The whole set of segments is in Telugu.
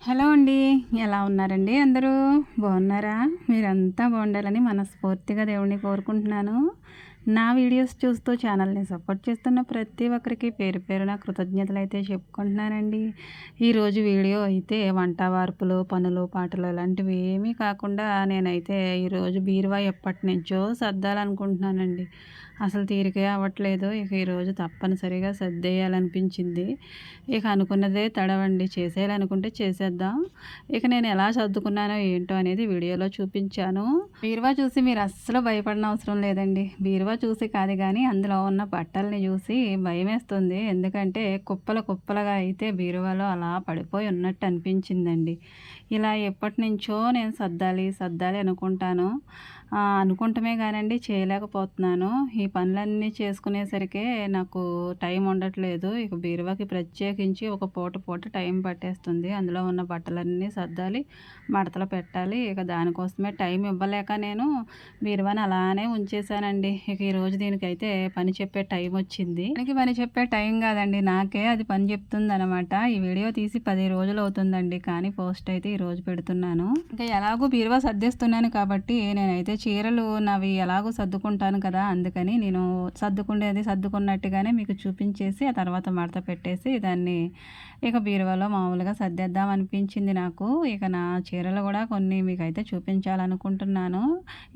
హలో అండి. ఎలా ఉన్నారండి అందరూ? బాగున్నారా? మీరంతా బాగుండాలని మనస్ఫూర్తిగా దేవుడిని కోరుకుంటున్నాను. నా వీడియోస్ చూస్తూ ఛానల్‌ని సపోర్ట్ చేస్తున్న ప్రతి ఒక్కరికి పేరు పేరున కృతజ్ఞతలైతే చెప్పుకుంటున్నానండి. ఈరోజు వీడియో అయితే వంట వార్పులు, పనులు, పాటలు ఇలాంటివి ఏమీ కాకుండా నేనైతే ఈరోజు బీరువా ఎప్పటినుంచో సర్దాలనుకుంటున్నానండి. అసలు తీరికే అవ్వట్లేదు. ఇక ఈరోజు తప్పనిసరిగా సర్దేయాలనిపించింది. ఇక అనుకున్నదే తడవండి. చేసేయాలనుకుంటే చేసేద్దాం. ఇక నేను ఎలా సర్దుకున్నానో ఏంటో అనేది వీడియోలో చూపించాను. బీరువా చూసి మీరు అస్సలు భయపడనవసరం లేదండి. బీరువా చూసి కాదు గానీ అందులో ఉన్న బట్టల్ని చూసి భయమేస్తుంది. ఎందుకంటే కుప్పలు కుప్పలుగా అయితే బీరువాలో అలా పడిపోయి ఉన్నట్టు అనిపించిందండి. ఇలా ఎప్పటినుంచో నేను సర్దాలి సర్దాలి అనుకుంటాను. అనుకుంటమే గానండి చేయలేకపోతున్నాను. ఈ పనులన్నీ చేసుకునేసరికే నాకు టైం ఉండట్లేదు. ఇక బీరువాకి ప్రత్యేకించి ఒక పూట టైం పట్టేస్తుంది. అందులో ఉన్న బట్టలన్నీ సర్దాలి, మడతలు పెట్టాలి. ఇక దానికోసమే టైం ఇవ్వలేక నేను బీరువాని అలానే ఉంచేసానండి. ఇక ఈరోజు దీనికైతే పని చెప్పే టైం వచ్చింది. దానికి పని చెప్పే టైం కాదండి, నాకే అది పని చెప్తుందనమాట. ఈ వీడియో తీసి 10 రోజులు అవుతుందండి. కానీ పోస్ట్ అయితే ఈరోజు పెడుతున్నాను. ఇంకా ఎలాగో బీరువా సర్దేస్తున్నాను కాబట్టి నేనైతే చీరలు నావి ఎలాగో సర్దుకుంటాను కదా, అందుకని నేను సర్దుకున్నట్టుగానే మీకు చూపించేసి ఆ తర్వాత మడత పెట్టేసి దాన్ని ఇక బీరువాలో మామూలుగా సర్దేద్దాం అనిపించింది నాకు. ఇక నా చీరలు కూడా కొన్ని మీకైతే చూపించాలనుకుంటున్నాను.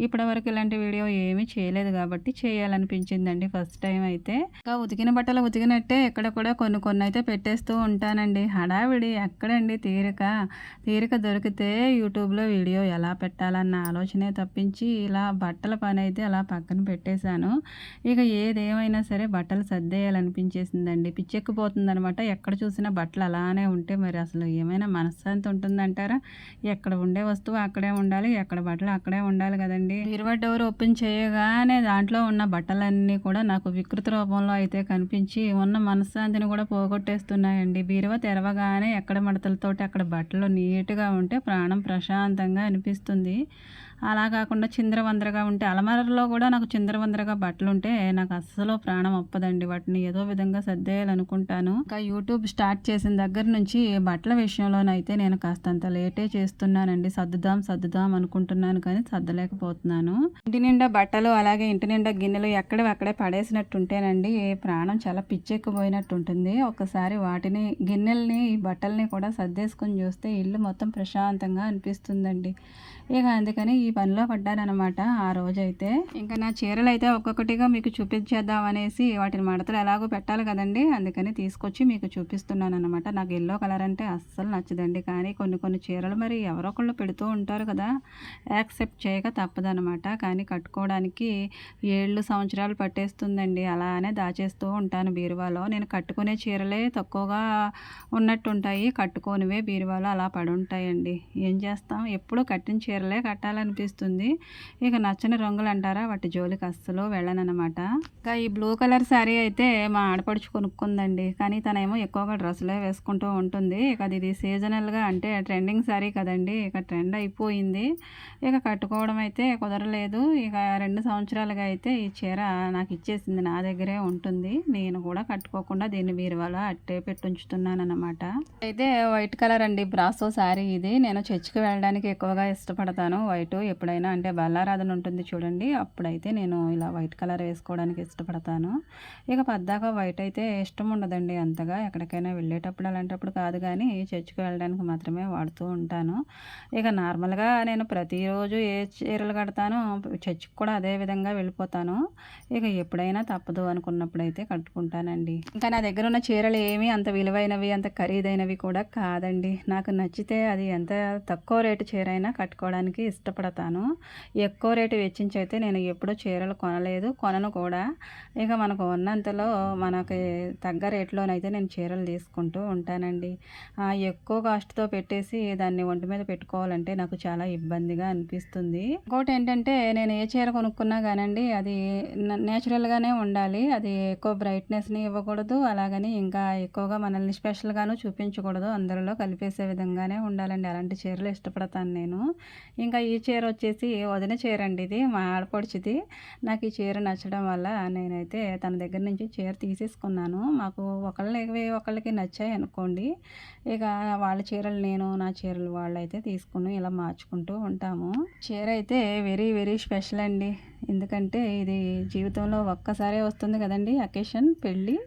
ఇప్పటివరకు ఇలాంటి వీడియో ఏమీ చేయలేదు కాబట్టి చేయాలనిపించిందండి ఫస్ట్ టైం అయితే. ఇంకా ఉతికిన బట్టలు ఉతికినట్టే ఇక్కడ కూడా కొన్ని కొన్ని అయితే పెట్టేస్తూ ఉంటానండి. హడావిడి ఎక్కడండి తీరిక దొరికితే యూట్యూబ్లో వీడియో ఎలా పెట్టాలన్న ఆలోచనే తప్పించి ఇలా బట్టల పని అయితే అలా పక్కన పెట్టేశాను. ఇక ఏదేమైనా సరే బట్టలు సర్దేయాలనిపించేసిందండి. పిచ్చెక్కిపోతుందనమాట. ఎక్కడ చూసినా బట్టలు అలానే ఉంటే మరి అసలు ఏమైనా మనశ్శాంతి ఉంటుందంటారా? ఎక్కడ ఉండే వస్తువు అక్కడే ఉండాలి, ఎక్కడ బట్టలు అక్కడే ఉండాలి కదండి. బీరువా డోర్ ఓపెన్ చేయగానే దాంట్లో ఉన్న బట్టలన్నీ కూడా నాకు వికృత రూపంలో అయితే కనిపించి ఉన్న మనశ్శాంతిని కూడా పోగొట్టేస్తున్నాయండి. బీరువా తెరవగానే ఎక్కడ మడతలతోటి అక్కడ బట్టలు నీట్గా ఉంటే ప్రాణం ప్రశాంతంగా అనిపిస్తుంది. అలా కాకుండా చిందరవందరగా ఉంటే అలమారలో కూడా నాకు చిందరవందరగా బట్టలుంటే నాకు అస్సలు ప్రాణం ఒప్పదండి. వాటిని ఏదో విధంగా సర్దేయాలనుకుంటాను. ఇంకా యూట్యూబ్ స్టార్ట్ చేసిన దగ్గర నుంచి బట్టల విషయంలోనైతే నేను కాస్తంత లేటే చేస్తున్నానండి. సర్దుదాం అనుకుంటున్నాను కానీ సర్దలేకపోతున్నాను. ఇంటి నిండా బట్టలు అలాగే ఇంటి నిండా గిన్నెలు ఎక్కడవి అక్కడే పడేసినట్టుంటేనండి ప్రాణం చాలా పిచ్చెక్కిపోయినట్టు ఉంటుంది. ఒకసారి వాటిని గిన్నెల్ని ఈ బట్టల్ని కూడా సర్దేసుకొని చూస్తే ఇల్లు మొత్తం ప్రశాంతంగా అనిపిస్తుందండి. ఇక అందుకని ఈ పనిలో పడ్డాననమాట ఆ రోజైతే. ఇంకా నా చీరలు అయితే ఒక్కొక్కటిగా మీకు చూపించేద్దాం అనేసి వాటిని మడతలు ఎలాగో పెట్టాలి కదండి, అందుకని తీసుకొచ్చి మీకు చూపిస్తున్నాను అనమాట. నాకు ఎల్లో కలర్ అంటే అస్సలు నచ్చదండి. కానీ కొన్ని చీరలు మరి ఎవరో ఒకళ్ళు పెడుతూ ఉంటారు కదా, యాక్సెప్ట్ చేయక తప్పదనమాట. కానీ కట్టుకోవడానికి ఏళ్ళు సంవత్సరాలు పట్టేస్తుందండి. అలానే దాచేస్తూ ఉంటాను బీరువాలో. నేను కట్టుకునే చీరలే తక్కువగా ఉన్నట్టుంటాయి, కట్టుకోనివే బీరువాలో అలా పడి ఉంటాయండి. ఏం చేస్తాం, ఎప్పుడు కట్టిన చీరలే కట్టాలనిపిస్తుంది. ఇక నచ్చని రంగులు అంటారా, వాటి జోలికి అస్సలు వెళ్ళనమాట. ఇంకా ఈ బ్లూ కలర్ శారీ అయితే మా ఆడపడుచు కొనుక్కుందండి. కానీ తనేమో ఎక్కువగా డ్రెస్సులే వేసుకుంటూ ఉంటుంది. ఇక ఇది సీజనల్గా అంటే ట్రెండింగ్ శారీ కదండి, ఇక ట్రెండ్ అయిపోయింది. ఇక కట్టుకోవడం అయితే కుదరలేదు. ఇక 2 సంవత్సరాలుగా అయితే ఈ చీర నాకు ఇచ్చేసింది, నా దగ్గరే ఉంటుంది. నేను కూడా కట్టుకోకుండా దీన్ని బీరువాలో అట్టే పెట్టుంచుతున్నాను అనమాట. అయితే వైట్ కలర్ అండి, బ్రాసో శారీ ఇది. నేను చర్చికి వెళ్ళడానికి ఎక్కువగా ఇష్టపడతాను వైట్. ఎప్పుడైనా అంటే బల్లారాధన ఉంటుంది చూడండి, అప్పుడైతే నేను ఇలా వైట్ కలర్ వేసుకోవడానికి ఇష్టపడతాను. ఇక పద్దాక వైట్ అయితే ఇష్టం ఉండదండి అంతగా. ఎక్కడికైనా వెళ్ళేటప్పుడు అలాంటప్పుడు కాదు కానీ చర్చికి వెళ్ళడానికి మాత్రమే వాడుతూ ఉంటాను. ఇక నార్మల్గా నేను ప్రతిరోజు ఏ చీరలు కడతానో చర్చికి కూడా అదే విధంగా వెళ్ళిపోతాను. ఇక ఎప్పుడైనా తప్పదు అనుకున్నప్పుడు అయితే కట్టుకుంటానండి. ఇంకా నా దగ్గర ఉన్న చీరలు ఏమీ అంత విలువైనవి అంత ఖరీదైనవి కూడా కాదండి. నాకు నచ్చితే అది ఎంత తక్కువ రేటు చీర అయినా కట్టుకోవడానికి ఇష్టపడతాను. ఎక్కువ రేటు వెచ్చించి అయితే నేను ఎప్పుడూ చీరలు కొనలేదు, కొనను కూడా. ఇక మనకు ఉన్నంతలో మనకి తగ్గ రేట్లోనైతే నేను చీరలు తీసుకుంటూ ఉంటానండి. ఎక్కువ కాస్ట్తో పెట్టేసి దాన్ని ఒంటి మీద పెట్టుకోవాలంటే నాకు చాలా ఇబ్బందిగా అనిపిస్తుంది. ఇంకోటి ఏంటంటే నేను ఏ చీర కొనుక్కున్నా కానండి అది నేచురల్గానే ఉండాలి. అది ఎక్కువ బ్రైట్నెస్ని ఇవ్వకూడదు, అలాగని ఇంకా ఎక్కువగా మనల్ని స్పెషల్గాను చూపించకూడదు. అందరిలో కలిపేసే విధంగానే ఉండాలండి. అలాంటి చీరలు ఇష్టపడతాను నేను. ఇంకా ఈ చీర వచ్చేసి వదిన చీర అండి, ఇది మా ఆడపడుచుది. నాకు ఈ చీర నచ్చడం వల్ల నేనైతే తన దగ్గర నుంచి చీర తీసేసుకున్నాను. మాకు ఒకళ్ళకి నచ్చాయి అనుకోండి, ఇక వాళ్ళ చీరలు నేను, నా చీరలు వాళ్ళైతే తీసుకుని ఇలా మార్చుకుంటూ ఉంటాము. చీర అయితే వెరీ వెరీ స్పెషల్ అండి. ఎందుకంటే ఇది జీవితంలో ఒక్కసారే వస్తుంది కదండి అకేషన్, పెళ్ళి.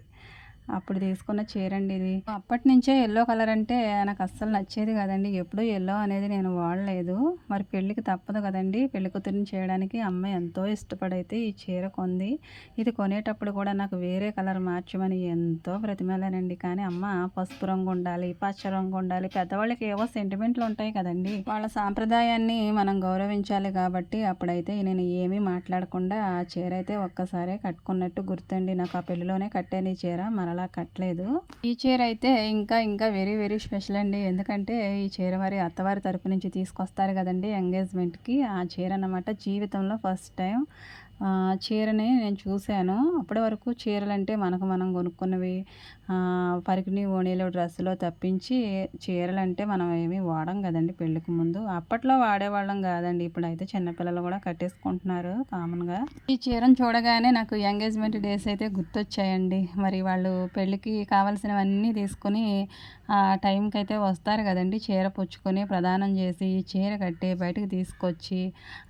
అప్పుడు తీసుకున్న చీర అండి ఇది. అప్పటి నుంచే ఎల్లో కలర్ అంటే నాకు అస్సలు నచ్చేది కదండి. ఎప్పుడూ ఎల్లో అనేది నేను వాడలేదు. మరి పెళ్ళికి తప్పదు కదండి, పెళ్లి కూతురిని చేయడానికి అమ్మ ఎంతో ఇష్టపడైతే ఈ చీర కొంది. ఇది కొనేటప్పుడు కూడా నాకు వేరే కలర్ మార్చమని ఎంతో బ్రతిమాలానండి. కానీ అమ్మ పసుపు రంగు ఉండాలి, పచ్చ రంగు ఉండాలి, పెద్దవాళ్ళకి ఏవో సెంటిమెంట్లు ఉంటాయి కదండి, వాళ్ళ సాంప్రదాయాన్ని మనం గౌరవించాలి కాబట్టి అప్పుడైతే నేను ఏమీ మాట్లాడకుండా ఆ చీర అయితే ఒక్కసారే కట్టుకున్నట్టు గుర్తండి. నాకు ఆ పెళ్లిలోనే కట్టాను ఈ చీర, మరలా కట్టలేదు. ఈ చీర అయితే ఇంకా ఇంకా వెరీ వెరీ స్పెషల్ అండి. ఎందుకంటే ఈ చీర మరి అత్తవారి తరపు నుంచి తీసుకొస్తారు కదండి ఎంగేజ్మెంట్కి, ఆ చీర అన్నమాట. జీవితంలో ఫస్ట్ టైం చీరని నేను చూశాను. అప్పటి వరకు చీరలంటే మనకు మనం కొనుక్కున్నవి, పరికిణి ఓణీలు డ్రెస్సులో తప్పించి చీరలంటే మనం ఏమీ వాడం కదండి పెళ్ళికి ముందు. అప్పట్లో వాడేవాళ్ళం కాదండి, ఇప్పుడైతే చిన్నపిల్లలు కూడా కట్టేసుకుంటున్నారు కామన్గా. ఈ చీరను చూడగానే నాకు ఎంగేజ్మెంట్ డేస్ అయితే గుర్తొచ్చాయండి. మరి వాళ్ళు పెళ్ళికి కావాల్సినవన్నీ తీసుకుని ఆ టైంకి అయితే వస్తారు కదండి, చీర పుచ్చుకొని ప్రదానం చేసి చీర కట్టి బయటకు తీసుకొచ్చి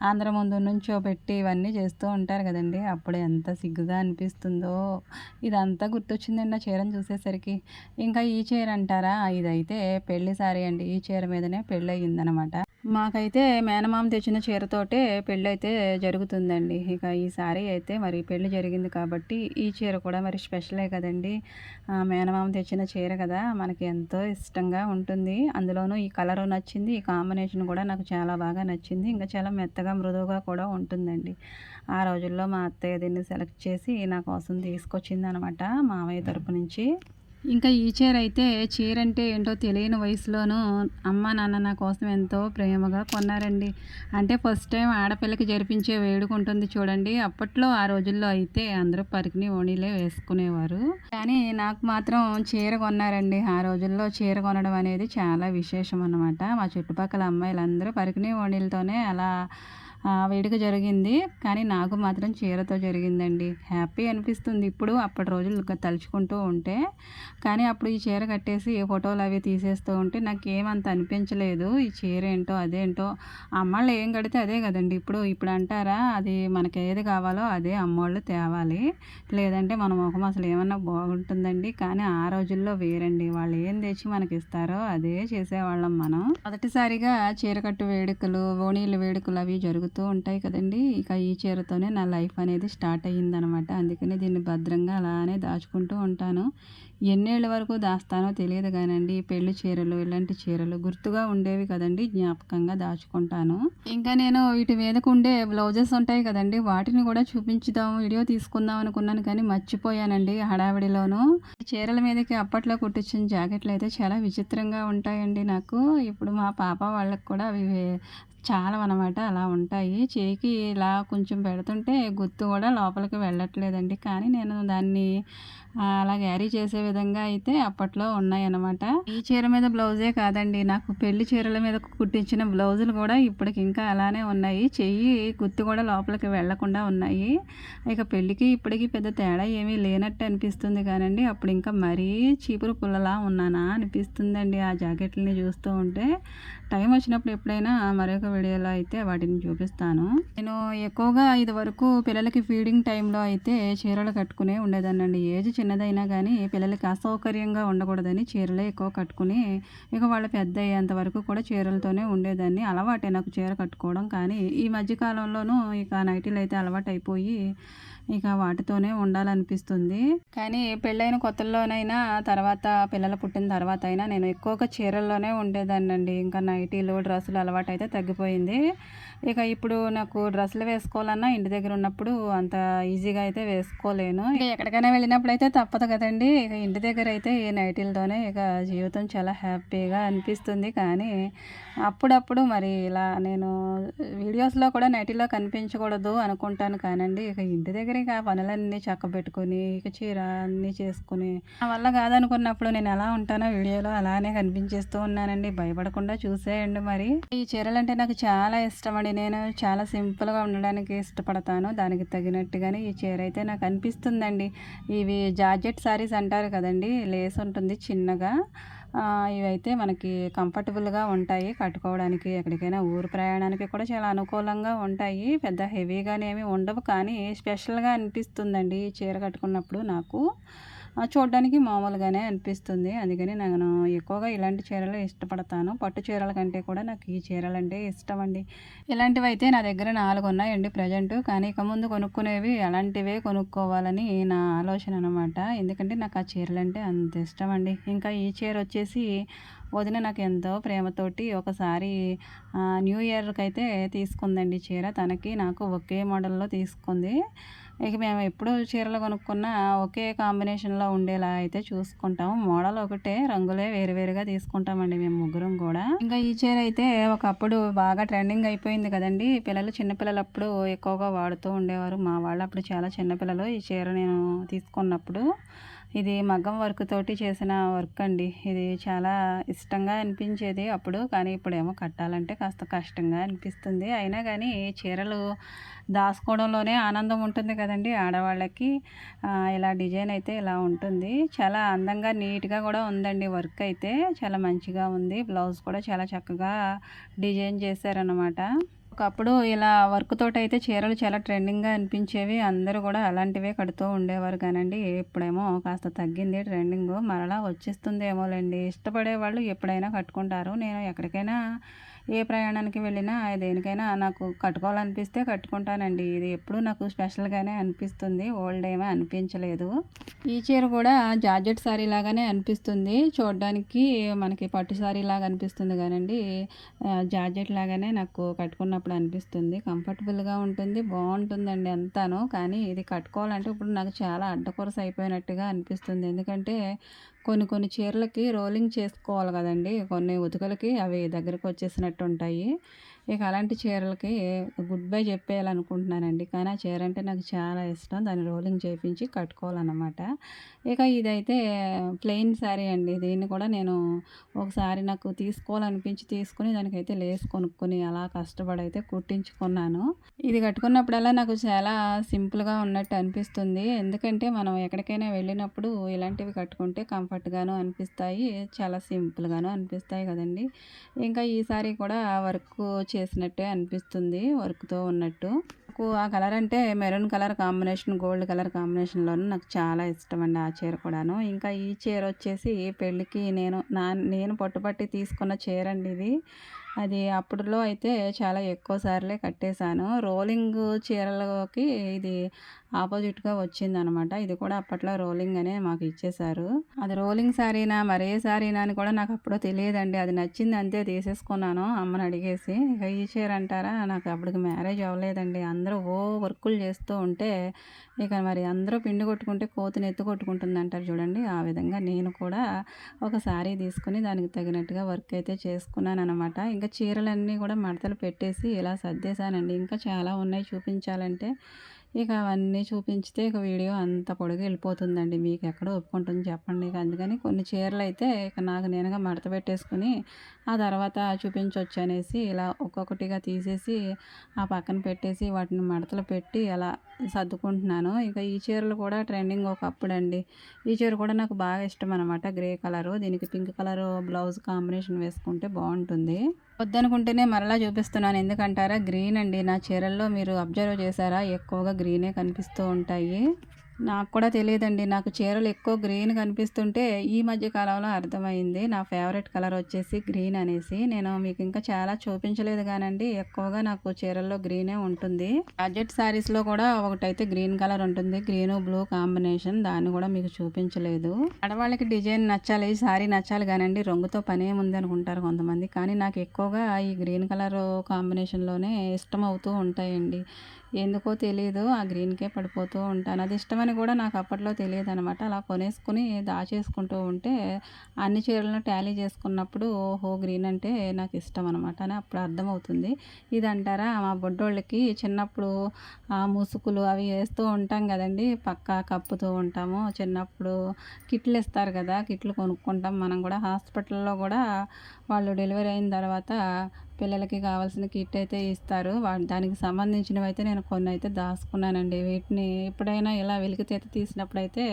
అందరి ముందు నుంచోబెట్టి ఇవన్నీ చేస్తూ ఉంటారు కదండి. అప్పుడు ఎంత సిగ్గుగా అనిపిస్తుందో. ఇదంతా గుర్తొచ్చిందండి ఆ చీరను చూసేసరికి. ఇంకా ఈ చీర అంటారా, ఇదైతే పెళ్లి సారీ అండి. ఈ చీర మీదనే పెళ్ళి అయ్యిందనమాట. మాకైతే మేనమామ తెచ్చిన చీరతోటే పెళ్ళి అయితే జరుగుతుందండి. ఇక ఈ సారీ అయితే మరి పెళ్ళి జరిగింది కాబట్టి ఈ చీర కూడా మరి స్పెషలే కదండి. మేనమామ తెచ్చిన చీర కదా, మనకి ఎంతో ఇష్టంగా ఉంటుంది. అందులోనూ ఈ కలరు నచ్చింది, ఈ కాంబినేషన్ కూడా నాకు చాలా బాగా నచ్చింది. ఇంకా చాలా మెత్తగా మృదువుగా కూడా ఉంటుందండి. ఆ రోజుల్లో మా అత్తయ్య దీన్ని సెలెక్ట్ చేసి నా కోసం తీసుకొచ్చింది అనమాట, మామయ్య తరపు నుంచి. ఇంకా ఈ చీర అయితే, చీర అంటే ఏంటో తెలియని వయసులోనూ అమ్మ నాన్న నా కోసం ఎంతో ప్రేమగా కొన్నారండి. అంటే ఫస్ట్ టైం ఆడపిల్లకి జరిపించే వేడుక ఉంటుంది చూడండి. అప్పట్లో ఆ రోజుల్లో అయితే అందరూ పరికిణి ఓణీలే వేసుకునేవారు, కానీ నాకు మాత్రం చీర కొన్నారండి. ఆ రోజుల్లో చీర కొనడం అనేది చాలా విశేషం అన్నమాట. మా చుట్టుపక్కల అమ్మాయిలందరూ పరికిణి ఓణీలతోనే అలా వేడుక జరిగింది, కానీ నాకు మాత్రం చీరతో జరిగిందండి. హ్యాపీ అనిపిస్తుంది ఇప్పుడు అప్పటి రోజులు తలుచుకుంటూ ఉంటే. కానీ అప్పుడు ఈ చీర కట్టేసి ఫోటోలు అవి తీసేస్తూ ఉంటే నాకేమంత అనిపించలేదు. ఈ చీర ఏంటో అదేంటో, అమ్మాళ్ళు ఏం కడితే అదే కదండి. ఇప్పుడు అంటారా, అది మనకి ఏది కావాలో అదే అమ్మోళ్ళు తేవాలి, లేదంటే మన ముఖం అసలు ఏమన్నా బాగుంటుందండి. కానీ ఆ రోజుల్లో వేరండి, వాళ్ళు ఏం తెచ్చి మనకి ఇస్తారో అదే చేసేవాళ్ళం మనం. మొదటిసారిగా చీరకట్టు వేడుకలు, ఓణీలు వేడుకలు అవి జరుగుతూ ఉంటాయి కదండి. ఇక ఈ చీరతోనే నా లైఫ్ అనేది స్టార్ట్ అయ్యిందనమాట. అందుకని దీన్ని భద్రంగా అలానే దాచుకుంటూ ఉంటాను. ఎన్నేళ్ళ వరకు దాస్తానో తెలియదు కానండి, పెళ్లి చీరలు ఇలాంటి చీరలు గుర్తుగా ఉండేవి కదండి, జ్ఞాపకంగా దాచుకుంటాను. ఇంకా నేను వీటి మీదకు ఉండే బ్లౌజెస్ ఉంటాయి కదండి, వాటిని కూడా చూపించుదాం, వీడియో తీసుకుందాం అనుకున్నాను, కానీ మర్చిపోయానండి హడావిడిలోను. చీరల మీదకి అప్పట్లో కుట్టించిన జాకెట్లు అయితే చాలా విచిత్రంగా ఉంటాయండి నాకు. ఇప్పుడు మా పాప వాళ్ళకి కూడా అవి చాలా అనమాట అలా ఉంటాయి. చేయికి ఇలా కొంచెం పెడుతుంటే గుర్తు కూడా లోపలికి వెళ్ళట్లేదండి, కానీ నేను దాన్ని అలా క్యారీ చేసే విధంగా అయితే అప్పట్లో ఉన్నాయన్నమాట. ఈ చీర మీద బ్లౌజే కాదండి, నాకు పెళ్లి చీరల మీద కుట్టించిన బ్లౌజులు కూడా ఇప్పటికి ఇంకా అలానే ఉన్నాయి. చెయ్యి గుర్తు కూడా లోపలికి వెళ్లకుండా ఉన్నాయి. ఇక పెళ్ళికి ఇప్పటికి పెద్ద తేడా ఏమీ లేనట్టు అనిపిస్తుంది కానండి, అప్పుడు ఇంకా మరీ చీపురు పుల్లలా ఉన్నానా అనిపిస్తుందండి ఆ జాకెట్లని చూస్తూ ఉంటే. టైం వచ్చినప్పుడు ఎప్పుడైనా మరొక వీడియోలో అయితే వాటిని చూపిస్తాను. నేను ఎక్కువగా ఇది వరకు పిల్లలకి ఫీడింగ్ టైంలో అయితే చీరలు కట్టుకునే ఉండేదాన్నండి. ఏజ్ చిన్నదైనా కానీ పిల్లలకి అసౌకర్యంగా ఉండకూడదని చీరలే ఎక్కువ కట్టుకుని, ఇక వాళ్ళు పెద్ద అయ్యేంత వరకు కూడా చీరలతోనే ఉండేదాన్ని. అలవాటే నాకు చీర కట్టుకోవడం. కానీ ఈ మధ్యకాలంలోనూ ఇక నైటీలు అయితే అలవాటు అయిపోయి ఇక వాటితోనే ఉండాలనిపిస్తుంది. కానీ పెళ్ళైన కొత్తల్లోనైనా, తర్వాత పిల్లలు పుట్టిన తర్వాత అయినా నేను ఎక్కువగా చీరల్లోనే ఉండేదాన్నండి. ఇంకా నైటీలు డ్రెస్సులు అలవాటు అయితే తగ్గిపోయింది. ఇక ఇప్పుడు నాకు డ్రెస్సులు వేసుకోవాలన్నా ఇంటి దగ్గర ఉన్నప్పుడు అంత ఈజీగా అయితే వేసుకోలేను. ఇక ఎక్కడికైనా వెళ్ళినప్పుడు అయితే తప్పదు కదండి. ఇక ఇంటి దగ్గర అయితే ఈ నైటీలతోనే ఇక జీవితం చాలా హ్యాపీగా అనిపిస్తుంది. కానీ అప్పుడప్పుడు మరి ఇలా నేను వీడియోస్లో కూడా నైటీలో కనిపించకూడదు అనుకుంటాను కానండి, ఇక ఇంటి దగ్గర ఇక పనులన్నీ చక్కబెట్టుకొని ఇక చీర అన్నీ చేసుకుని నా వల్ల కాదనుకున్నప్పుడు నేను ఎలా ఉంటానో వీడియోలో అలానే కనిపించేస్తూ ఉన్నానండి. భయపడకుండా చూసేయండి. మరి ఈ చీరలు అంటే నాకు చాలా ఇష్టం అండి. నేను చాలా సింపుల్గా ఉండడానికి ఇష్టపడతాను. దానికి తగినట్టుగానే ఈ చీర అయితే నాకు అనిపిస్తుందండి. ఇవి జార్జెట్ శారీస్ అంటారు కదండి, లేస్ ఉంటుంది చిన్నగా. ఇవైతే మనకి కంఫర్టబుల్గా ఉంటాయి కట్టుకోవడానికి. ఎక్కడికైనా ఊరు ప్రయాణానికి కూడా చాలా అనుకూలంగా ఉంటాయి. పెద్ద హెవీగానేమి ఉండవు, కానీ స్పెషల్గా అనిపిస్తుందండి ఈ చీర కట్టుకున్నప్పుడు నాకు. చూడ్డానికి మామూలుగానే అనిపిస్తుంది. అందుకని నేను ఎక్కువగా ఇలాంటి చీరలు ఇష్టపడతాను. పట్టు చీరల కంటే కూడా నాకు ఈ చీరలంటే ఇష్టమండి. ఇలాంటివైతే నా దగ్గర 4 ఉన్నాయండి ప్రజెంటు. కానీ ఇక ముందు కొనుక్కునేవి అలాంటివే కొనుక్కోవాలని నా ఆలోచన అనమాట. ఎందుకంటే నాకు ఆ చీరలంటే అంత ఇష్టమండి. ఇంకా ఈ చీర వచ్చేసి వదిన నాకు ఎంతో ప్రేమతోటి ఒకసారి న్యూ ఇయర్‌కైతే తీసుకుందండి చీర. తనకి నాకు ఒకే మోడల్‌లో తీసుకుంది. ఇక మేము ఎప్పుడు చీరలు కొనుక్కున్నా ఒకే కాంబినేషన్‌లో ఉండేలా అయితే చూసుకుంటాం. మోడల్ ఒకటే, రంగులే వేరు వేరుగా తీసుకుంటామండి మేము ముగ్గురం కూడా. ఇంకా ఈ చీర అయితే ఒకప్పుడు బాగా ట్రెండింగ్ అయిపోయింది కదండీ! పిల్లలు చిన్న పిల్లలప్పుడు ఎక్కువగా వాడుతూ ఉండేవారు. మా వాళ్ళు అప్పుడు చాలా చిన్న పిల్లలు ఈ చీర నేను తీసుకున్నప్పుడు. ఇది మగ్గం వర్క్ తోటి చేసిన వర్క్ అండి. ఇది చాలా ఇష్టంగా అనిపించేది అప్పుడు. కానీ ఇప్పుడేమో కట్టాలంటే కాస్త కష్టంగా అనిపిస్తుంది. అయినా కానీ చీరలు దాసుకోవడంలోనే ఆనందం ఉంటుంది కదండీ ఆడవాళ్ళకి. ఇలా డిజైన్ అయితే ఇలా ఉంటుంది. చాలా అందంగా నీట్‌గా కూడా ఉందండి వర్క్ అయితే. చాలా మంచిగా ఉంది. బ్లౌజ్ కూడా చాలా చక్కగా డిజైన్ చేశారనమాట. ఒకప్పుడు ఇలా వర్క్ తోటైతే చీరలు చాలా ట్రెండింగ్‌గా అనిపించేవి. అందరూ కూడా అలాంటివే కడుతూ ఉండేవారు కానండి. ఇప్పుడేమో కాస్త తగ్గింది ట్రెండింగు. మరలా వచ్చేస్తుందేమోలెండి. ఇష్టపడేవాళ్ళు ఎప్పుడైనా కట్టుకుంటారు. నేను ఎక్కడికైనా ఏ ప్రయాణానికి వెళ్ళినా దేనికైనా నాకు కట్టుకోవాలనిపిస్తే కట్టుకుంటానండి. ఇది ఎప్పుడూ నాకు స్పెషల్‌గానే అనిపిస్తుంది. ఓల్డ్ ఏమీ అనిపించలేదు. ఈ చీర కూడా జార్జెట్ శారీ లాగానే అనిపిస్తుంది. చూడ్డానికి మనకి పట్టు శారీ లాగా అనిపిస్తుంది కానండి, జార్జెట్ లాగానే నాకు కట్టుకున్నప్పుడు అనిపిస్తుంది. కంఫర్టబుల్‌గా ఉంటుంది. బావుంటుందండి అంతాను. కానీ ఇది కట్టుకోవాలంటే ఇప్పుడు నాకు చాలా అడ్డకొరస అయిపోయినట్టుగా అనిపిస్తుంది. ఎందుకంటే కొన్ని చీరలకి రోలింగ్ చేసుకోవాలి కదండీ! కొన్ని ఉతుకులకి అవి దగ్గరికి వచ్చేసినట్టు ఉంటాయి. ఇక అలాంటి చీరలకి గుడ్ బై చెప్పేయాలనుకుంటున్నానండి. కానీ ఆ చీర అంటే నాకు చాలా ఇష్టం. దాన్ని రోలింగ్ చేపించి కట్టుకోవాలన్నమాట. ఇక ఇదైతే ప్లెయిన్ శారీ అండి. దీన్ని కూడా నేను ఒకసారి నాకు తీసుకోవాలనిపించి తీసుకొని దానికైతే లేస్ కొనుక్కొని అలా కష్టపడైతే కుట్టించుకున్నాను. ఇది కట్టుకున్నప్పుడల్లా నాకు చాలా సింపుల్‌గా ఉన్నట్టు అనిపిస్తుంది. ఎందుకంటే మనం ఎక్కడికైనా వెళ్ళినప్పుడు ఇలాంటివి కట్టుకుంటే కంఫర్ట్‌గాను అనిపిస్తాయి. చాలా సింపుల్‌గాను అనిపిస్తాయి కదండీ! ఇంకా ఈ సారీ కూడా వర్క్ చేసినట్టే అనిపిస్తుంది. వర్క్‌తో ఉన్నట్టు. నాకు ఆ కలర్ అంటే maroon colour combination, gold colour కాంబినేషన్‌లోను నాకు చాలా ఇష్టమండి ఆ చీర కూడాను. ఇంకా ఈ చీర వచ్చేసి పెళ్ళికి నేను పట్టుబట్టి తీసుకున్న చీరండి ఇది. అది అప్పట్లో అయితే చాలా ఎక్కువ సార్లే కట్టేశాను. రోలింగ్ చీరలకి ఇది ఆపోజిట్‌గా వచ్చిందనమాట. ఇది కూడా అప్పట్లో రోలింగ్ అనే మాకు ఇచ్చేశారు. అది రోలింగ్ శారీనా మరే శారీనా అని కూడా నాకు అప్పుడు తెలియదండి. అది నచ్చింది అంతే తీసేసుకున్నాను అమ్మని అడిగేసి. ఇక ఈ చీర అంటారా, నాకు అప్పటికి మ్యారేజ్ అవ్వలేదండి. అందరూ వర్కులు చేస్తూ ఉంటే ఇక మరి అందరూ పిండి కొట్టుకుంటే కోతిని ఎత్తు కొట్టుకుంటుందంటారు చూడండి. ఆ విధంగా నేను కూడా ఒక శారీ తీసుకొని దానికి తగినట్టుగా వర్క్ అయితే చేసుకున్నాననమాట. ఇంకా చీరలన్నీ కూడా మడతలు పెట్టేసి ఇలా సర్దేశానండి. ఇంకా చాలా ఉన్నాయి చూపించాలంటే. ఇక అవన్నీ చూపించితే ఇక వీడియో అంత పొడుగు వెళ్ళిపోతుందండి. మీకు ఎక్కడ ఒప్పుకుంటుంది చెప్పండి. ఇక అందుకని కొన్ని చీరలైతే ఇక నాకు నేనుగా మడత పెట్టేసుకొని ఆ తర్వాత చూపించొచ్చు అనేసి ఇలా ఒక్కొక్కటిగా తీసేసి ఆ పక్కన పెట్టేసి వాటిని మడతలు పెట్టి అలా సర్దుకుంటున్నాను. ఇంకా ఈ చీరలు కూడా ట్రెండింగ్ ఒకప్పుడండి. ఈ చీర కూడా నాకు బాగా ఇష్టం అనమాట. గ్రే కలరు, దీనికి పింక్ కలరు బ్లౌజ్ కాంబినేషన్ వేసుకుంటే బాగుంటుంది. వద్దనుకుంటేనే మరలా చూపిస్తున్నాను. ఎందుకంటారా, గ్రీన్ అండి నా చీరల్లో. మీరు అబ్జర్వ్ చేశారా, ఎక్కువగా గ్రీనే కనిపిస్తూ ఉంటాయి. నాకు కూడా తెలియదండి. నాకు చీరలు ఎక్కువ గ్రీన్ కనిపిస్తుంటే ఈ మధ్య కాలంలో అర్థమైంది. నా ఫేవరెట్ కలర్ వచ్చేసి గ్రీన్ అనేసి. నేను మీకు ఇంకా చాలా చూపించలేదు కానండి, ఎక్కువగా నాకు చీరల్లో గ్రీనే ఉంటుంది. జార్జెట్ శారీస్‌లో కూడా ఒకటైతే గ్రీన్ కలర్ ఉంటుంది. Green, blue combination. దాన్ని కూడా మీకు చూపించలేదు. ఆడవాళ్ళకి డిజైన్ నచ్చాలి, శారీ నచ్చాలి కానండి, రంగుతో పనేముంది అనుకుంటారు కొంతమంది. కానీ నాకు ఎక్కువగా ఈ గ్రీన్ కలర్ కాంబినేషన్‌లోనే ఇష్టమవుతూ ఉంటాయండి. ఎందుకో తెలీదు. ఆ గ్రీన్‌కే పడిపోతూ ఉంటాను. అది ఇష్టమని అని కూడా నాకు అప్పట్లో తెలియదనమాట. అలా కొనేసుకొని దాచేసుకుంటూ ఉంటే అన్ని చీరలను టాలీ చేసుకున్నప్పుడు ఓహో! గ్రీన్ అంటే నాకు ఇష్టం అనమాట అని అప్పుడు అర్థమవుతుంది. ఇదంటారా మా బుడ్డోళ్ళకి చిన్నప్పుడు ముసుగులు అవి వేస్తూ ఉంటాం కదండీ! పక్కా కప్పుతూ ఉంటాము. చిన్నప్పుడు కిట్లు ఇస్తారు కదా! కిట్లు కొనుక్కుంటాం. మనం కూడా హాస్పిటల్‌లో కూడా వాళ్ళు డెలివరీ అయిన తర్వాత పిల్లలకి కావాల్సిన కిట్ అయితే ఇస్తారు. దానికి సంబంధించినవైతే నేను కొన్నైతే దాసుకున్నానండి. వీటిని ఎప్పుడైనా ఇలా వెలికితీత తీసినప్పుడైతే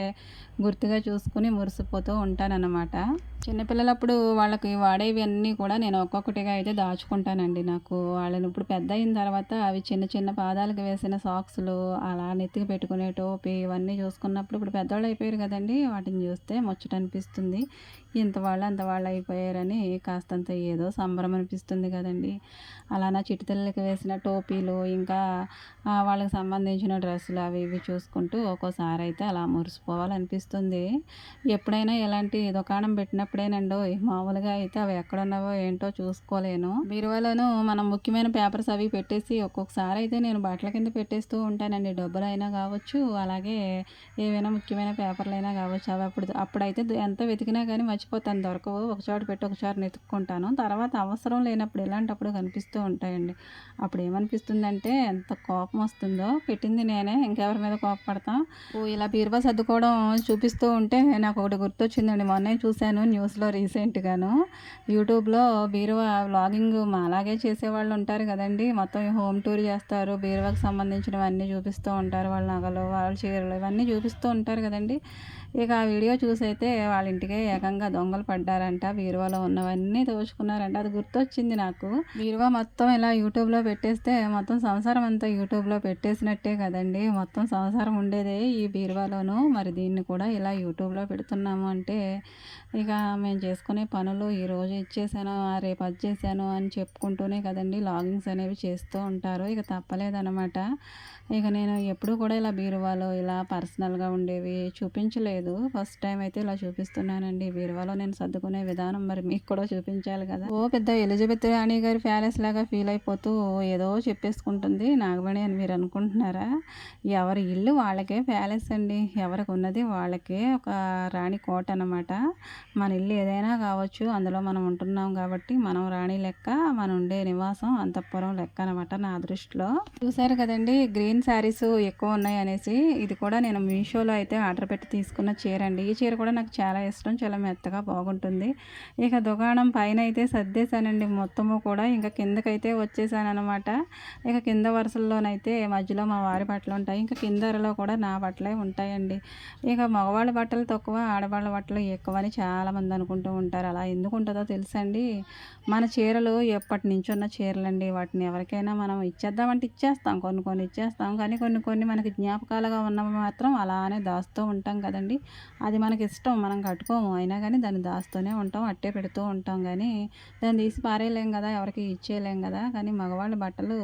గుర్తుగా చూసుకొని మురిసిపోతూ ఉంటానన్నమాట. చిన్నపిల్లలప్పుడు వాళ్ళకి వాడేవన్నీ కూడా నేను ఒక్కొక్కటిగా అయితే దాచుకుంటానండి. నాకు వాళ్ళని ఇప్పుడు పెద్ద అయిన తర్వాత అవి చిన్న చిన్న పాదాలకు వేసిన సాక్స్‌లు, అలా నెత్తికి పెట్టుకునే టోపీ ఇవన్నీ చూసుకున్నప్పుడు ఇప్పుడు పెద్దోళ్ళు అయిపోయారు కదండీ! వాటిని చూస్తే ముచ్చటనిపిస్తుంది. ఇంత వాళ్ళు అంత వాళ్ళు అయిపోయారని కాస్తంత ఏదో సంబరం అనిపిస్తుంది కదండీ! అలా నా చిట్టి తల్లికి వేసిన టోపీలు ఇంకా వాళ్ళకి సంబంధించిన డ్రెస్సులు అవి ఇవి చూసుకుంటూ ఒక్కోసారి అయితే అలా మురిసిపోవాలనిపిస్తుంది. ఎప్పుడైనా ఇలాంటి దుకాణం పెట్టినప్పుడేనండోయ్ మామూలుగా అయితే అవి ఎక్కడున్నావో ఏంటో చూసుకోలేను. బీరువాలోనూ మనం ముఖ్యమైన పేపర్స్ అవి పెట్టేసి ఒక్కొక్కసారి అయితే నేను బట్టల కింద పెట్టేస్తూ ఉంటానండి. డబ్బులైనా కావచ్చు, అలాగే ఏవైనా ముఖ్యమైన పేపర్లైనా కావచ్చు. అవి అప్పుడైతే ఎంత వెతికినా కానీ మర్చిపోతాను, దొరకవు. ఒక చోట పెట్టి ఒక చోట వెతుక్కుంటాను. తర్వాత అవసరం లేనప్పుడు ఇలాంటప్పుడు కనిపిస్తూ ఉంటాయండి. అప్పుడు ఏమనిపిస్తుందంటే ఎంత కోపం వస్తుందో, పెట్టింది నేనే ఇంకెవరి మీద కోపపడతాం. ఇలా బీరువా సర్దుకోవడం చూపిస్తూ ఉంటే నాకు ఒకటి గుర్తొచ్చిందండి. మొన్నే చూశాను న్యూస్లో రీసెంట్‌గాను. యూట్యూబ్‌లో బీరువా వ్లాగింగ్ అలాగే చేసేవాళ్ళు ఉంటారు కదండీ! మొత్తం హోమ్ టూర్ చేస్తారు. బీరువాకి సంబంధించినవన్నీ చూపిస్తూ ఉంటారు. వాళ్ళ నగలు, వాళ్ళ చీరలు ఇవన్నీ చూపిస్తూ ఉంటారు కదండీ! ఇక ఆ వీడియో చూసైతే వాళ్ళ ఇంటికే ఏకంగా దొంగలు పడ్డారంట. బీరువాలో ఉన్నవన్నీ దోచుకున్నారంట. అది గుర్తొచ్చింది నాకు. బీరువా మొత్తం ఇలా యూట్యూబ్‌లో పెట్టేస్తే మొత్తం సంసారం అంతా యూట్యూబ్‌లో పెట్టేసినట్టే కదండీ! మొత్తం సంసారం ఉండేదే ఈ బీరువాలోను. మరి దీన్ని కూడా ఇలా యూట్యూబ్‌లో పెడుతున్నాము అంటే ఇక మేము చేసుకునే పనులు ఈరోజు ఇచ్చేసాను, రేపు అది చేశాను అని చెప్పుకుంటూనే కదండీ లాగింగ్స్ అనేవి చేస్తూ ఉంటారు. ఇక తప్పలేదనమాట. ఇక నేను ఎప్పుడూ కూడా ఇలా బీరువాలో ఇలా పర్సనల్‌గా ఉండేవి చూపించలేదు. ఫస్ట్ టైమ్ అయితే ఇలా చూపిస్తున్నానండి. బీరువాలో నేను సర్దుకునే విధానం మరి మీకు కూడా చూపించాలి కదా! పెద్ద ఎలిజబెత్ రాణి గారి ప్యాలెస్ లాగా ఫీల్ అయిపోతూ ఏదో చెప్పేసుకుంటుంది నాగమణి అని మీరు అనుకుంటున్నారా? ఎవరి ఇల్లు వాళ్ళకే ప్యాలెస్ అండి. ఎవరికి ఉన్నది వాళ్ళకే ఒక రాణి కోట అనమాట. మన ఇల్లు ఏదైనా కావచ్చు, అందులో మనం ఉంటున్నాం కాబట్టి మనం రాణి లెక్క, మనం ఉండే నివాసం అంతఃపురం లెక్క అనమాట నా దృష్టిలో. చూసారు కదండీ గ్రీన్ శారీస్ ఎక్కువ ఉన్నాయి అనేసి. ఇది కూడా నేను మీషోలో అయితే ఆర్డర్ పెట్టి తీసుకున్న చీర అండి. ఈ చీర కూడా నాకు చాలా ఇష్టం. చాలా మెత్తగా బాగుంటుంది. ఇక దుకాణం పైన అయితే సర్దేశానండి మొత్తము కూడా. ఇంకా కిందకైతే వచ్చేసాననమాట. ఇక కింద వరుసల్లోనైతే మధ్యలో మా వారి బట్టలు ఉంటాయి. ఇంకా కింద అరలో కూడా నా బట్టలే ఉంటాయండి. ఇక మగవాళ్ళ బట్టలు తక్కువ, ఆడవాళ్ళ బట్టలు ఎక్కువ అని చాలామంది అనుకుంటూ ఉంటారు. అలా ఎందుకు ఉంటుందో తెలుసండి? మన చీరలు ఎప్పటి నుంచి ఉన్న చీరలండి. వాటిని ఎవరికైనా మనం ఇచ్చేద్దామంటే ఇచ్చేస్తాం. కొన్ని కొన్ని ఇచ్చేస్తాం. కానీ కొన్ని కొన్ని మనకి జ్ఞాపకాలుగా ఉన్నవి మాత్రం అలానే దాస్తూ ఉంటాం కదండీ! అది మనకి ఇష్టం. మనం కట్టుకోము. అయినా కానీ దాన్ని దాస్తూనే ఉంటాం. అట్టే పెడుతూ ఉంటాం గానీ దాన్ని తీసి పారేయలేం కదా! ఎవరికీ ఇచ్చేయలేం కదా! కానీ మగవాళ్ళ బట్టలు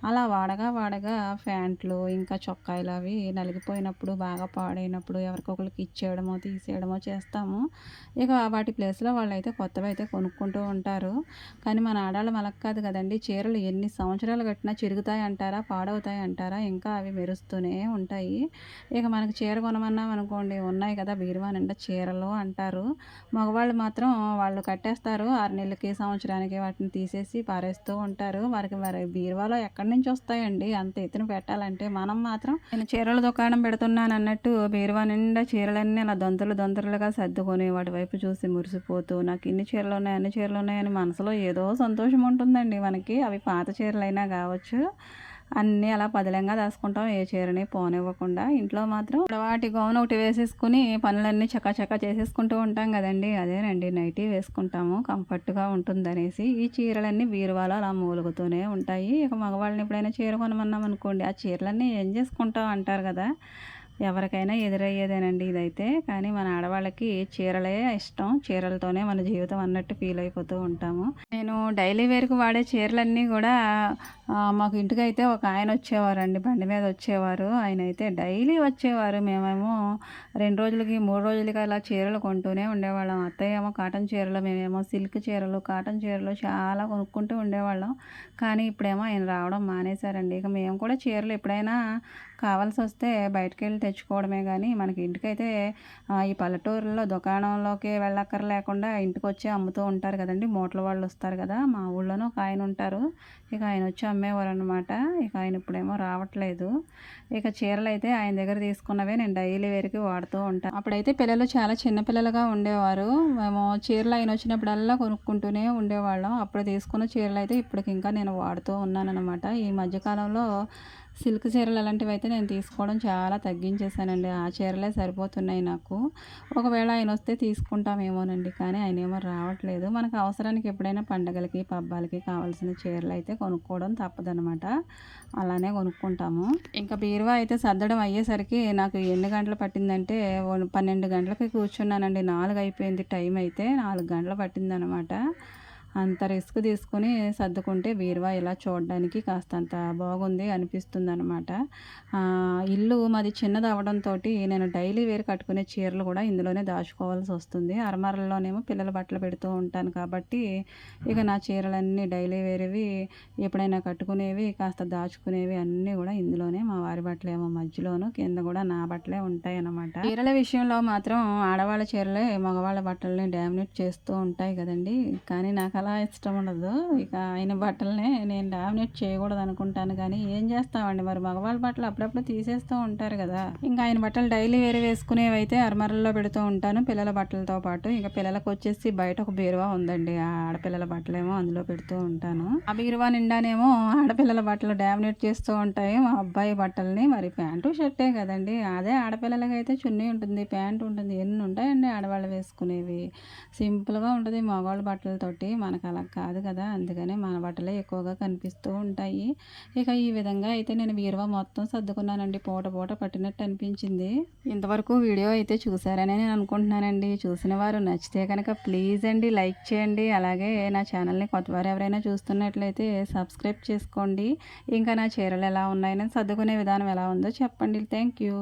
అలా వాడగా వాడగా ప్యాంట్లు, ఇంకా చొక్కాయిలు అవి నలిగిపోయినప్పుడు, బాగా పాడైనప్పుడు ఎవరికొకళ్ళకి ఇచ్చేయడమో, తీసేయడమో చేస్తాము. ఇక వాటి ప్లేస్‌లో వాళ్ళైతే కొత్తవైతే కొనుక్కుంటూ ఉంటారు. కానీ మన ఆడవాళ్ళం అలా కాదు కదండీ! చీరలు ఎన్ని సంవత్సరాలు కట్టినా చిరుగుతాయంటారా? పాడవుతాయంటారా? ఇంకా అవి మెరుస్తూనే ఉంటాయి. ఇక మనకి చీర కొనమన్నామనుకోండి, ఉన్నాయి కదా బీరువా నిండా చీరలు అంటారు. మగవాళ్ళు మాత్రం వాళ్ళు కట్టేస్తారు. 6 నెలలకి, సంవత్సరానికి వాటిని తీసేసి పారేస్తూ ఉంటారు. వారికి మరి బీరువాలో ఎక్కడి నుంచి వస్తాయండి అంత ఎత్తున పెట్టాలంటే? మనం మాత్రం నేను చీరల దుకాణం పెడుతున్నానన్నట్టు బీరువా నిండా చీరలన్నీ అలా దొంతలు దొంతలుగా సర్దుకొని వాటి వైపు చూసి మురిసిపోతూ నాకు ఇన్ని చీరలున్నాయి, అన్ని చీరలున్నాయని మనసులో ఏదో సంతోషం ఉంటుందండి మనకి. అవి పాత చీరలైనా కావచ్చు. అన్నీ అలా పదిలంగా దాచుకుంటాం. ఏ చీరని పోనివ్వకుండా. ఇంట్లో మాత్రం వాటి గౌన్ ఒకటి వేసేసుకొని పనులన్నీ చకాచకా చేసేసుకుంటూ ఉంటాం కదండీ! అదేనండి నైటీ వేసుకుంటాము కంఫర్ట్‌గా ఉంటుందనేసి. ఈ చీరలన్నీ బీరువాలో అలా మూలుగుతూనే ఉంటాయి. ఇక మగవాళ్ళని ఎప్పుడైనా చీర కొనమన్నామనుకోండి, ఆ చీరలన్నీ ఏం చేసుకుంటావు అంటారు కదా! ఎవరికైనా ఎదురయ్యేదేనండి ఇదైతే. కానీ మన ఆడవాళ్ళకి చీరలే ఇష్టం. చీరలతోనే మన జీవితం అన్నట్టు ఫీల్ అయిపోతూ ఉంటాము. నేను డైలీ వేర్‌కి వాడే చీరలన్నీ కూడా మాకు ఇంటికైతే ఒక ఆయన వచ్చేవారండి. బండి మీద వచ్చేవారు. ఆయనైతే డైలీ వచ్చేవారు. మేమేమో 2 రోజులకి, 3 రోజులకి అలా చీరలు కొంటూనే ఉండేవాళ్ళం. అత్తయ్య ఏమో కాటన్ చీరలు, మేమేమో సిల్క్ చీరలు, కాటన్ చీరలు చాలా కొనుక్కుంటూ ఉండేవాళ్ళం. కానీ ఇప్పుడేమో ఆయన రావడం మానేశారండి. ఇక మేము కూడా చీరలు ఎప్పుడైనా కావాల్సి వస్తే బయటకెళ్ళి తెచ్చుకోవడమే కానీ మనకి ఇంటికైతే ఈ పల్లెటూరులో దుకాణంలోకి వెళ్ళక్కర్లేకుండా ఇంటికొచ్చి అమ్ముతూ ఉంటారు కదండి. మూటల వాళ్ళు వస్తారు కదా, మా ఊళ్ళోనూ ఒక ఆయన ఉంటారు. ఇక ఆయన వచ్చి అమ్మేవారు అనమాట. ఇక ఆయన ఇప్పుడేమో రావట్లేదు. ఇక చీరలు అయితే ఆయన దగ్గర తీసుకున్నవే నేను డైలీ వేర్కి వాడుతూ ఉంటాను. అప్పుడైతే పిల్లలు చాలా చిన్నపిల్లలుగా ఉండేవారు. మేము చీరలు ఆయన వచ్చినప్పుడల్లా కొనుక్కుంటూనే ఉండేవాళ్ళం. అప్పుడు తీసుకున్న చీరలు అయితే ఇప్పటికి ఇంకా నేను వాడుతూ ఉన్నానన్నమాట. ఈ మధ్యకాలంలో సిల్క్ చీరలు అలాంటివి అయితే నేను తీసుకోవడం చాలా తగ్గించేశానండి. ఆ చీరలే సరిపోతున్నాయి నాకు. ఒకవేళ ఆయన వస్తే తీసుకుంటామేమోనండి, కానీ ఆయన ఏమో రావట్లేదు. మనకు అవసరానికి ఎప్పుడైనా పండగలకి పబ్బాలకి కావాల్సిన చీరలు అయితే కొనుక్కోవడం తప్పదనమాట. అలానే కొనుక్కుంటాము. ఇంకా బీరువా అయితే సర్దడం అయ్యేసరికి నాకు ఎన్ని గంటలు పట్టిందంటే 12 గంటలకి కూర్చున్నానండి. 4 అయిపోయింది టైం అయితే. 4 గంటలు పట్టిందనమాట. అంత రిస్క్ తీసుకొని సర్దుకుంటే బీరువా ఇలా చూడడానికి కాస్తంత బాగుంది అనిపిస్తుందనమాట. ఇల్లు మాది చిన్నది అవ్వడంతో నేను డైలీ వేర్ కట్టుకునే చీరలు కూడా ఇందులోనే దాచుకోవాల్సి వస్తుంది. అరమరల్లోనేమో పిల్లల బట్టలు పెడుతూ ఉంటాను కాబట్టి ఇక నా చీరలన్నీ డైలీ వేరేవి, ఎప్పుడైనా కట్టుకునేవి, కాస్త దాచుకునేవి అన్నీ కూడా ఇందులోనే. మా వారి బట్టలేమో మధ్యలోను, కింద కూడా నా బట్టలే ఉంటాయి అన్నమాట. చీరల విషయంలో మాత్రం ఆడవాళ్ళ చీరలే మగవాళ్ళ బట్టలని డామినేట్ చేస్తూ ఉంటాయి కదండి. కానీ నాకు అలా ఇష్టం ఉండదు. ఇక ఆయన బట్టలనే నేను డామినేట్ చేయకూడదు అనుకుంటాను, కానీ ఏం చేస్తామండి, మరి మగవాళ్ళ బట్టలు అప్పుడప్పుడు తీసేస్తూ ఉంటారు కదా. ఇంకా ఆయన బట్టలు డైలీ వేరే వేసుకునేవి అయితే అరమరల్లో పెడుతూ ఉంటాను పిల్లల బట్టలతో పాటు. ఇంకా పిల్లలకు వచ్చేసి బయట ఒక బీరువా ఉందండి, ఆ ఆడపిల్లల బట్టలేమో అందులో పెడుతూ ఉంటాను. ఆ బీరువా నిండానేమో ఆడపిల్లల బట్టలు డామినేట్ చేస్తూ ఉంటాయి మా అబ్బాయి బట్టల్ని. మరి ప్యాంటు షర్టే కదండి, అదే ఆడపిల్లలకి అయితే చున్నీ ఉంటుంది, ప్యాంటు ఉంటుంది, ఎన్ని ఉంటాయండి ఆడవాళ్ళు వేసుకునేవి. సింపుల్గా ఉంటుంది మగవాళ్ళ బట్టలతోటి. మనకు అలా కాదు కదా, అందుకనే మన బట్టలే ఎక్కువగా కనిపిస్తూ ఉంటాయి. ఇక ఈ విధంగా అయితే నేను బీరువా మొత్తం సర్దుకున్నానండి. పూట పూట పట్టినట్టు అనిపించింది. ఇంతవరకు వీడియో అయితే చూసారని నేను అనుకుంటున్నానండి. చూసిన వారు నచ్చితే కనుక ప్లీజ్ అండి లైక్ చేయండి. అలాగే నా ఛానల్ని కొత్తవారు ఎవరైనా చూస్తున్నట్లయితే సబ్స్క్రైబ్ చేసుకోండి. ఇంకా నా చీరలు ఎలా ఉన్నాయని సర్దుకునే విధానం ఎలా ఉందో చెప్పండి. Thank you.